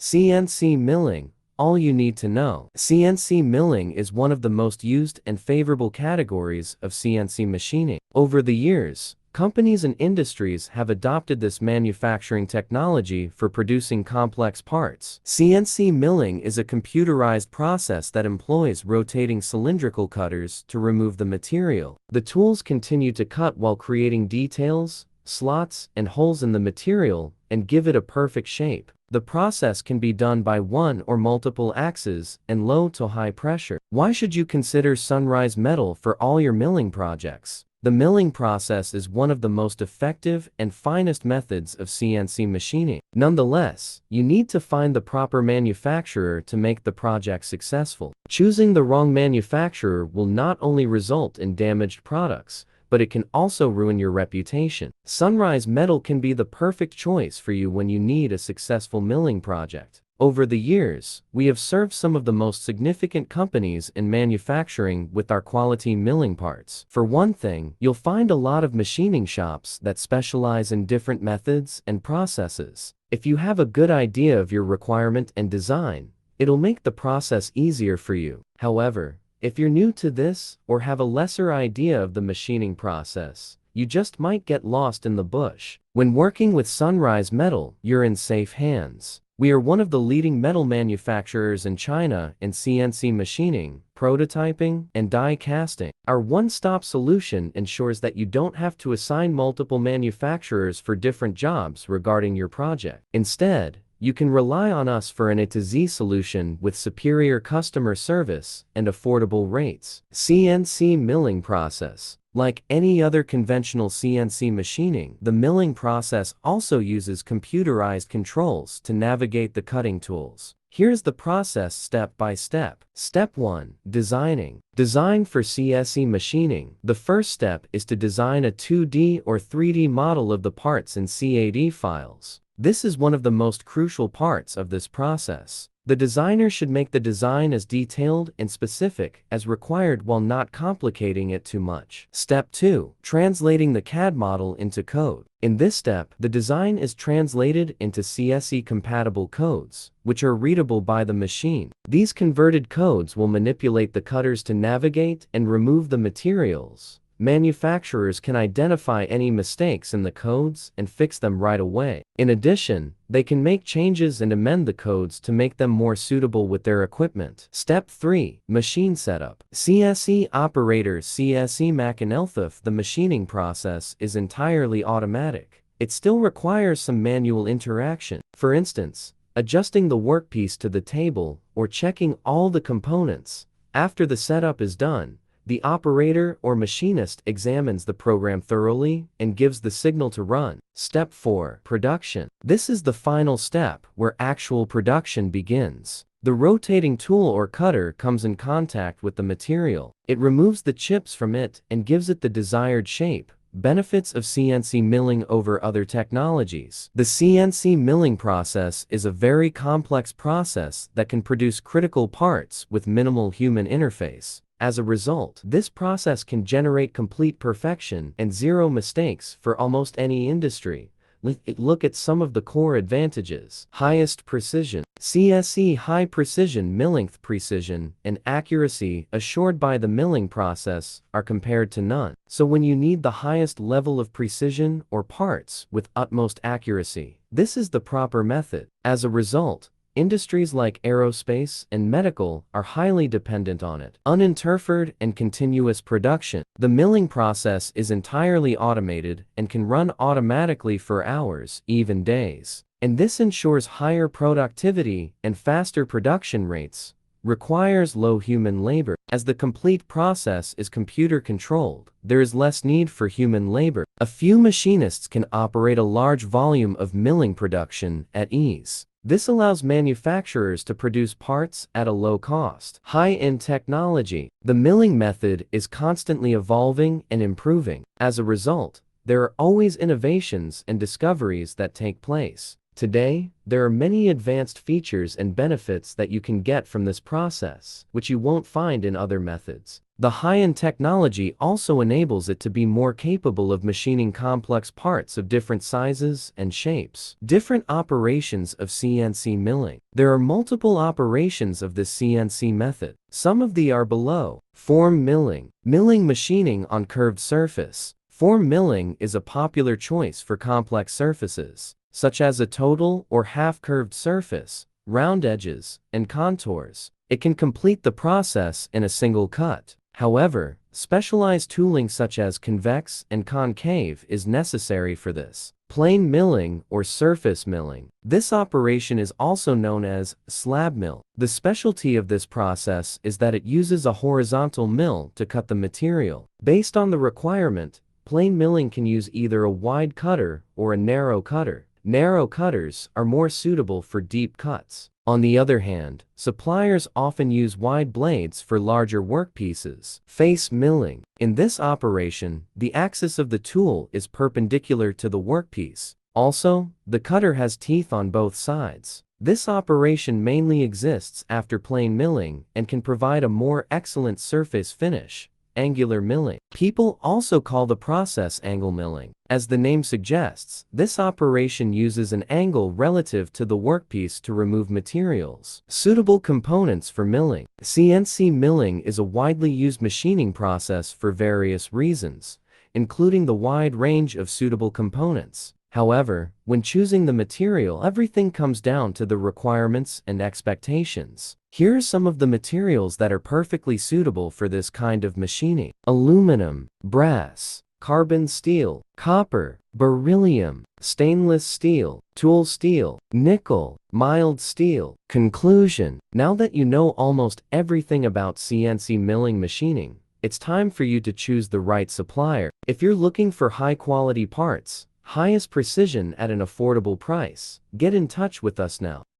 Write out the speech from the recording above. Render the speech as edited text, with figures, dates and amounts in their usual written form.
CNC milling, all you need to know. CNC milling is one of the most used and favorable categories of CNC machining. Over the years, companies and industries have adopted this manufacturing technology for producing complex parts. CNC milling is a computerized process that employs rotating cylindrical cutters to remove the material. The tools continue to cut while creating details, slots, and holes in the material and give it a perfect shape. The process can be done by one or multiple axes and low to high pressure. Why should you consider Sunrise Metal for all your milling projects? The milling process is one of the most effective and finest methods of CNC machining. Nonetheless, you need to find the proper manufacturer to make the project successful. Choosing the wrong manufacturer will not only result in damaged products, but it can also ruin your reputation. Sunrise Metal can be the perfect choice for you when you need a successful milling project. Over the years, we have served some of the most significant companies in manufacturing with our quality milling parts. For one thing, you'll find a lot of machining shops that specialize in different methods and processes. If you have a good idea of your requirement and design, it'll make the process easier for you. However, if you're new to this or have a lesser idea of the machining process, you just might get lost in the bush. When working with Sunrise Metal, you're in safe hands. We are one of the leading metal manufacturers in China in CNC machining, prototyping, and die casting. Our one-stop solution ensures that you don't have to assign multiple manufacturers for different jobs regarding your project. Instead, you can rely on us for an A-to-Z solution with superior customer service and affordable rates. CNC Milling Process. Like any other conventional CNC machining, the milling process also uses computerized controls to navigate the cutting tools. Here's the process step by step. Step 1. Designing. Design for CNC machining. The first step is to design a 2D or 3D model of the parts in CAD files. This is one of the most crucial parts of this process. The designer should make the design as detailed and specific as required while not complicating it too much. Step 2. Translating the CAD model into code. In this step, the design is translated into CNC-compatible codes, which are readable by the machine. These converted codes will manipulate the cutters to navigate and remove the materials. Manufacturers can identify any mistakes in the codes and fix them right away. In addition, they can make changes and amend the codes to make them more suitable with their equipment. Step 3. Machine setup. CNC operators CNC machinelthuf. The machining process is entirely automatic. It still requires some manual interaction. For instance, adjusting the workpiece to the table or checking all the components. After the setup is done, the operator or machinist examines the program thoroughly and gives the signal to run. Step 4. Production. This is the final step where actual production begins. The rotating tool or cutter comes in contact with the material. It removes the chips from it and gives it the desired shape. Benefits of CNC milling over other technologies. The CNC milling process is a very complex process that can produce critical parts with minimal human interface. As a result, this process can generate complete perfection and zero mistakes for almost any industry. Look at some of the core advantages. Highest precision. CNC high precision milling precision and accuracy assured by the milling process are compared to none. So when you need the highest level of precision or parts with utmost accuracy, this is the proper method. As a result, industries like aerospace and medical are highly dependent on it. Uninterfered and continuous production. The milling process is entirely automated and can run automatically for hours, even days. And this ensures higher productivity and faster production rates. Requires low human labor. As the complete process is computer controlled, there is less need for human labor. A few machinists can operate a large volume of milling production at ease. This allows manufacturers to produce parts at a low cost. High-end technology. The milling method is constantly evolving and improving. As a result, there are always innovations and discoveries that take place. Today, there are many advanced features and benefits that you can get from this process, which you won't find in other methods. The high-end technology also enables it to be more capable of machining complex parts of different sizes and shapes. Different operations of CNC milling. There are multiple operations of this CNC method. Some of these are below. Form milling. Milling machining on curved surface. Form milling is a popular choice for complex surfaces, such as a total or half-curved surface, round edges, and contours. It can complete the process in a single cut. However, specialized tooling such as convex and concave is necessary for this. Plane milling or surface milling. This operation is also known as slab mill. The specialty of this process is that it uses a horizontal mill to cut the material. Based on the requirement, plane milling can use either a wide cutter or a narrow cutter. Narrow cutters are more suitable for deep cuts. On the other hand, suppliers often use wide blades for larger workpieces. Face milling. In this operation, the axis of the tool is perpendicular to the workpiece. Also, the cutter has teeth on both sides. This operation mainly exists after plane milling and can provide a more excellent surface finish. Angular milling. People also call the process angle milling. As the name suggests, this operation uses an angle relative to the workpiece to remove materials. Suitable components for milling. CNC milling is a widely used machining process for various reasons, including the wide range of suitable components. However, when choosing the material, everything comes down to the requirements and expectations. Here are some of the materials that are perfectly suitable for this kind of machining: aluminum, brass, carbon steel, copper, beryllium, stainless steel, tool steel, nickel, mild steel. Conclusion: now that you know almost everything about CNC milling machining, it's time for you to choose the right supplier. If you're looking for high-quality parts, highest precision at an affordable price, get in touch with us now.